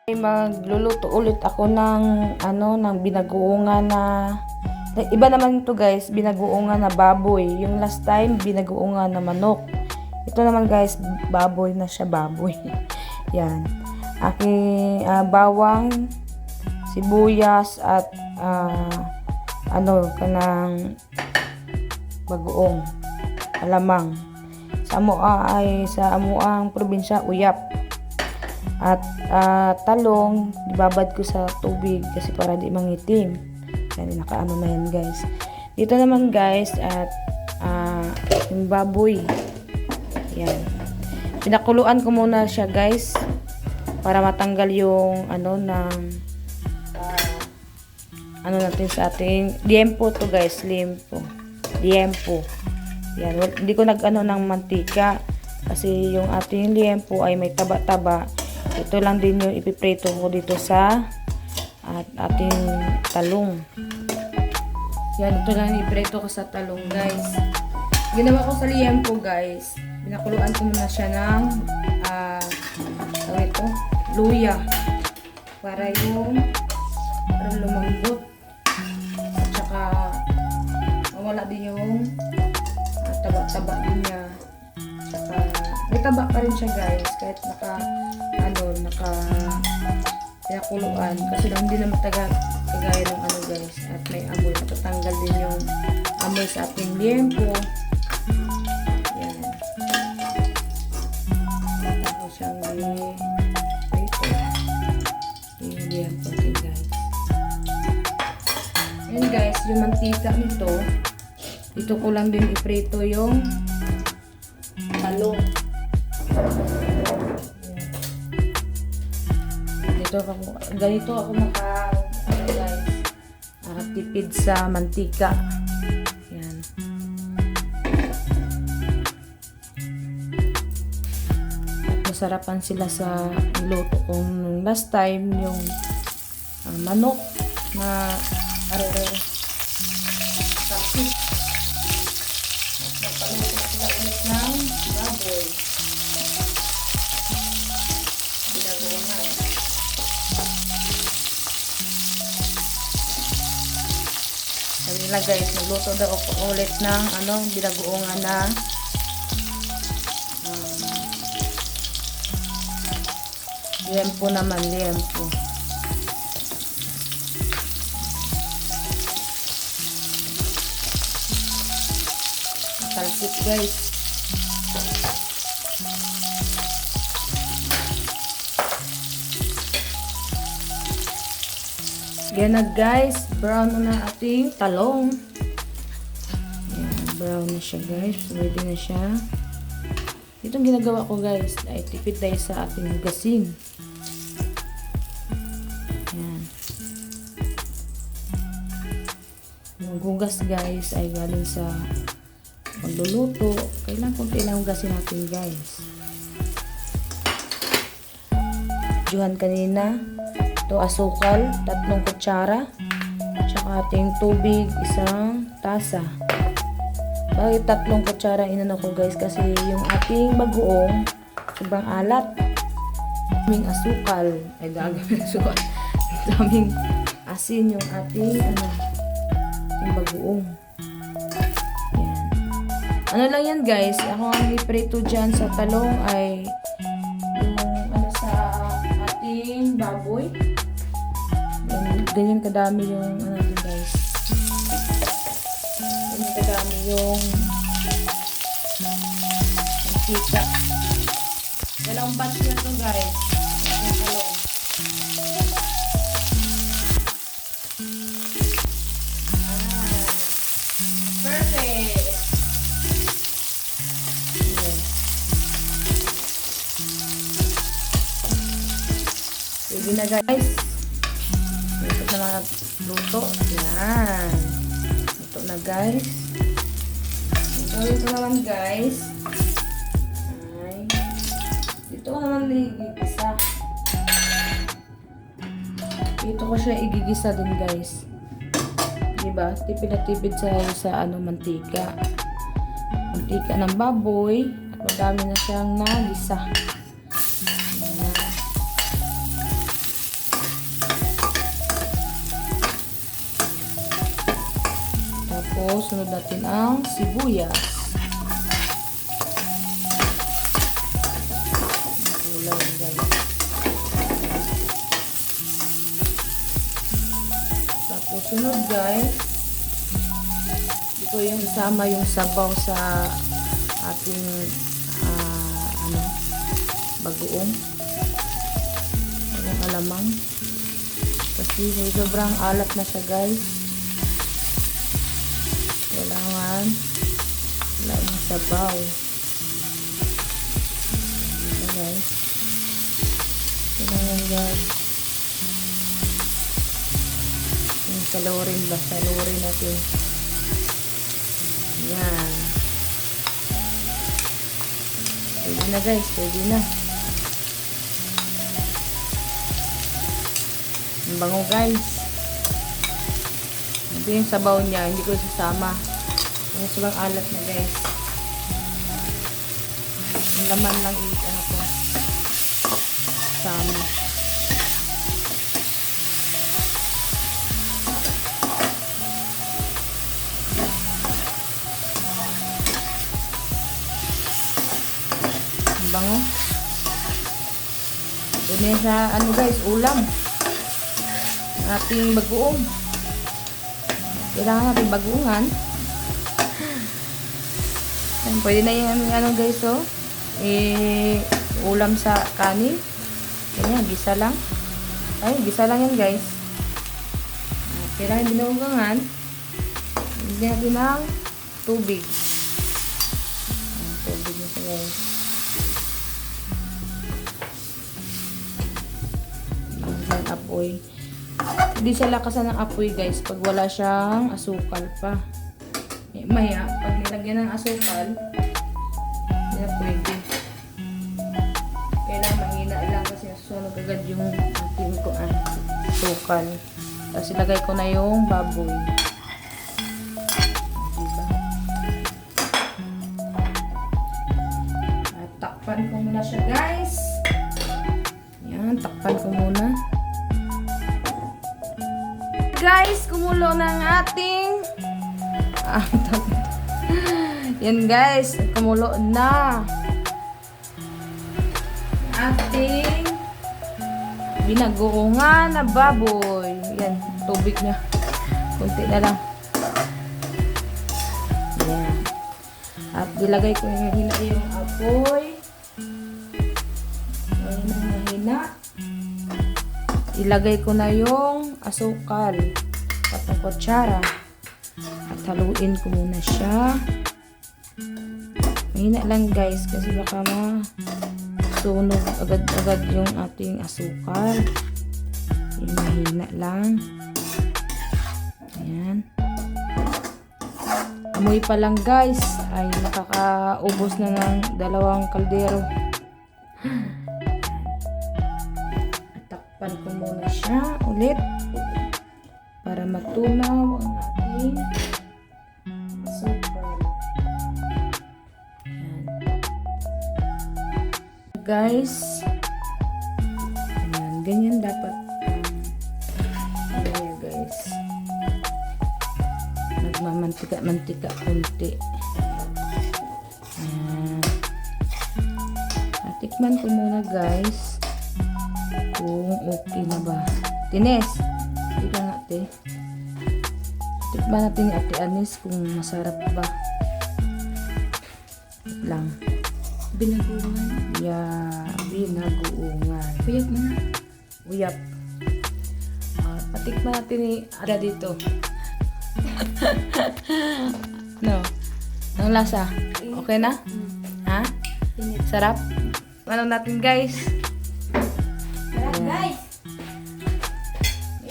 Magluluto ulit ako ng ng binagoongan na iba naman ito guys, binagoongan na baboy. Yung last time binagoongan na manok. Ito naman guys, baboy na siya, baboy. Yan. Aking bawang, sibuyas at kanang bagoong alamang. Sa amuang probinsya Uyap. At talong, ibabad ko sa tubig kasi para di mangitim. Yan, nakaano na yan guys. Dito naman guys, at yung baboy. Yan. Pinakuluan ko muna siya guys para matanggal yung natin sa ating liempo to guys, liempo. Yan, hindi ko ng mantika kasi yung ating liempo ay may taba-taba. Ito lang din yung ipiprito ko dito sa ating talong. Yan, ito lang ipiprito ko sa talong guys. Ginawa ko sa liempo guys, binakuluan ko muna siya ng luya para lumambot at saka mawala din yung taba-taba din niya. Saka may taba pa rin siya guys kahit pinakuluan kasi lang hindi naman kagaya ng guys, at may amoy, matatanggal din yung amoy sa ating liempo. Yan. Tapos siyang yung liempo guys. Yan guys, yung mantika nito, dito ko lang din iprito yung talong. Ganito ako tipid sa mantika. Yan. At masarapan sila sa luto kong last time yung manok na tapos napaluto sila ulit ng baboy. Sabi nila guys, nagluto daw ako ulit ng binagoongan na liempo naman, liempo. Talsik guys. Yan na guys, brown na ating talong. Yan, brown na siya guys, ready na siya. Itong ginagawa ko guys ay tipid tayo sa ating hugasin. Yan. Yung hugas guys ay galing sa pagluluto. Kailangan kunti lang hugasin natin guys. Juhan kanina. Ito asukal, 3 kutsara. Tsaka ating tubig, 1 tasa. Bakit 3 kutsara inano ko guys? Kasi yung ating bagoong sobrang alat. Daming asukal. Ay daming asukal. Daming asin yung ating yung bagoong. Yan. Lang yan guys. Ako ang iprito dyan sa talong ay yung sa ating baboy. Ganyan kadami yung guys. Ganyan kadami yung mantika. Dalawang batch na to guys. Yung talong. Perfect. Sige na guys. Ito na mga luto. Yan. Ito na guys. Ito naman guys. Ay. Dito ko naman igigisa. Dito ko siya igigisa din guys. Diba? Tipid na tipid sa mantika. Mantika ng baboy. At madami na siyang nagisa. Tapos, sunod natin ang sibuyas. Kulay, guys. Tapos, sunod, guys. Hindi ko yung isama yung sabaw sa ating bagoong. Bagong alamang. Kasi sobrang alat na siya, guys. Kailangan wala yung sabaw. Ito, guys. Kailangan, guys. Yung salurin ba? Salurin natin. Yan. Pwede na, guys. Pwede na. Ang bango, guys. Ito yung sabaw niya. Hindi ko sasama. Ang sobrang alat na, guys. Ang laman lang ano ko. Sama. Ang bango. Ito na sa guys, ulam. Ating bagoong. Kailangan natin bagungan. Pwede na yung guys, oh. Ulam sa kanin. Ganyan, gisa lang. Ay, gisa lang yan, guys. Kailangan binugangan. Hindi natin ng tubig. Tubig na siya, guys. Ang apoy. Hindi siya lakasan ng apoy, guys, pag wala siyang asukal pa. Maya, pag nilagyan ng asukal, hindi na pwede. Kailangan mahina lang kasi nasusunog agad yung ating asukal. Tapos ilagay ko na yung baboy. Diba? At takpan ko muna siya, guys. Yan, takpan ko muna. Guys, kumulo ng ating yan, guys, kumulo na ating binagoongan na baboy. Yan, tubig niya kunti na lang. Yan. At ilagay ko yung apoy. Mahina. Ilagay ko na yung asukal at ang kutsara at haluin ko muna siya. Mahina lang, guys, kasi baka masunog agad-agad yung ating asukal. Yung mahina lang. Ayan. Amoy pa lang, guys, ay nakakaubos na ng 2 kaldero. Takpan ko muna siya ulit para matunaw ang ating asukal. Ayan. Guys, ayan, ganyan dapat. Ayan, guys. Nagmamantika-mantika kunti. Ayan. Tikman ko muna, guys, kung okay na ba. Tines, hindi ka nga, te. Tikman natin ni Ate Anis kung masarap ba. Wait lang. Binaguan. Yeah, binaguungan. Uyap mo na. Uyap. Patikman natin ni Ada dito. No. Anong lasa? Okay na? Ha? Sarap? Ano natin, guys? Sarap, guys.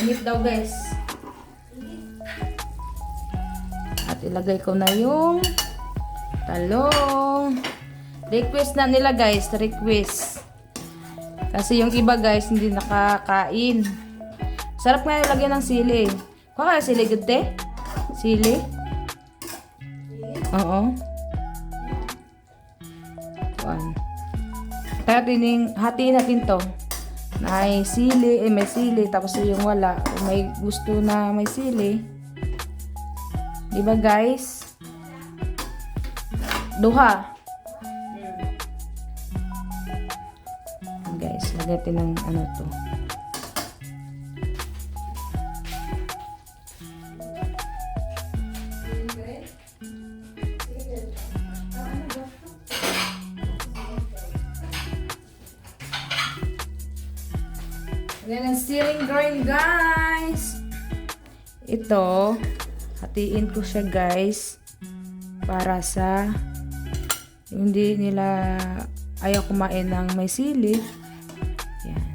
Init daw, guys. At ilagay ko na yung talong. Request na nila, guys. Request. Kasi yung iba, guys, hindi nakakain. Sarap nga ilagyan ng sili. Kuha ka sili, good, te? Sili? Oo. Kuhaan. Hatiin natin to. May sili, may sili. Tapos yung wala. Kung may gusto na may sili, Di ba guys? Duha. Guys, lagatin ng ano to. Yan ang ceiling green, guys. Ito, hatiin ko siya, guys, para sa hindi nila ayaw kumain ng may sili. Yan.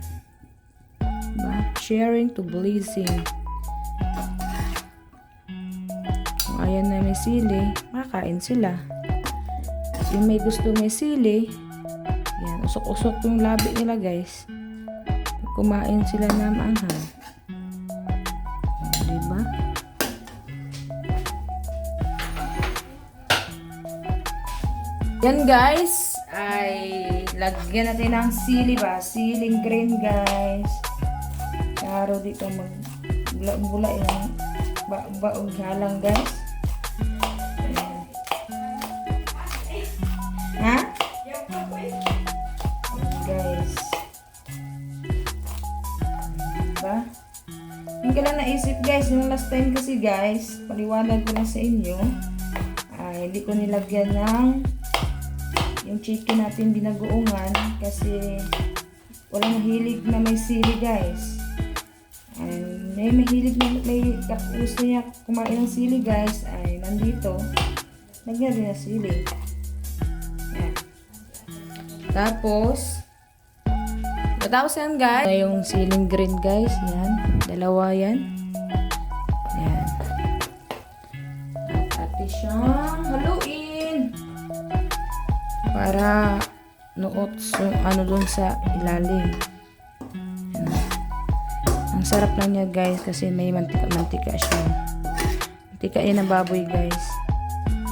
Diba? Sharing to blessing. Kung ayaw na may sili, makakain sila. Yung may gusto may sili, yan, usok-usok yung labi nila, guys. Kumain sila na maanghang. Diba? Yan guys, ay lagyan natin ng sili ba? Siling green guys. Karo dito mag-bula yung baog halang guys. Ayan. Ha? Ayan, guys. Diba? Yung kailan naisip guys, yung last time kasi guys, paliwanag ko na sa inyo, ay hindi ko nilagyan ng yung chicken natin binagoongan kasi walang mahilig na may sili guys. And may mahilig na may gusto niya kumain ng sili guys ay nandito. Lagyan din ng sili. Yan. Tapos yan guys. Yung siling green guys. Yan. Dalawa yan. Yan. At ate siyang haluin. Para nuot yung ano dun sa ilalim. Yan. Ang sarap lang niya guys kasi may mantika siya. Mantika yan ng baboy guys.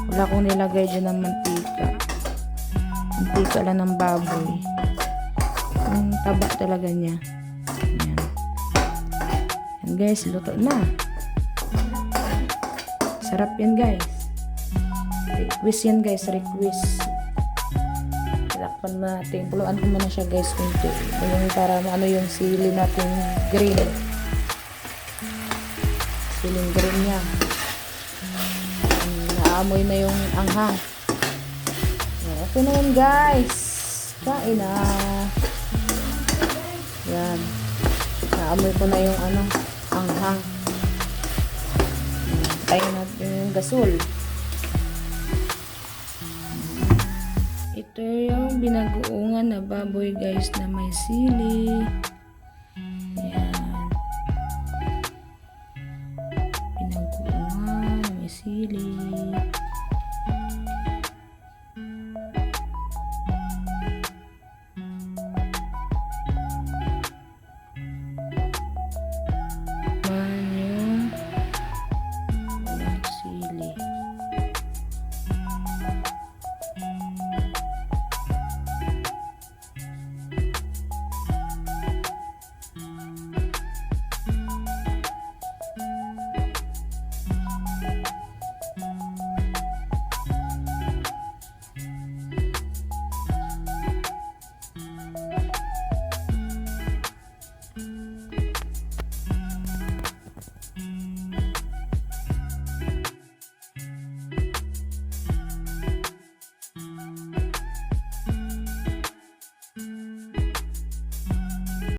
Wala akong nilagay dyan ng mantika. Mantika lang ng baboy. Ang taba talaga niya. Yan. Yan guys, luto na. Sarap yan guys. Request yan guys, request. Tilakpan natin. Puluan ko muna siya guys kunti. Yung para ano yung sili natin green. Siling green niya. Naamoy na yung anghang. Ito na yan guys. Kain na. Yan. Naamoy ko na yung ano, anghang. Tayo natin yung gasol. Ito yung binagoongan na baboy guys na may sili. Yan. Binagoongan na may sili.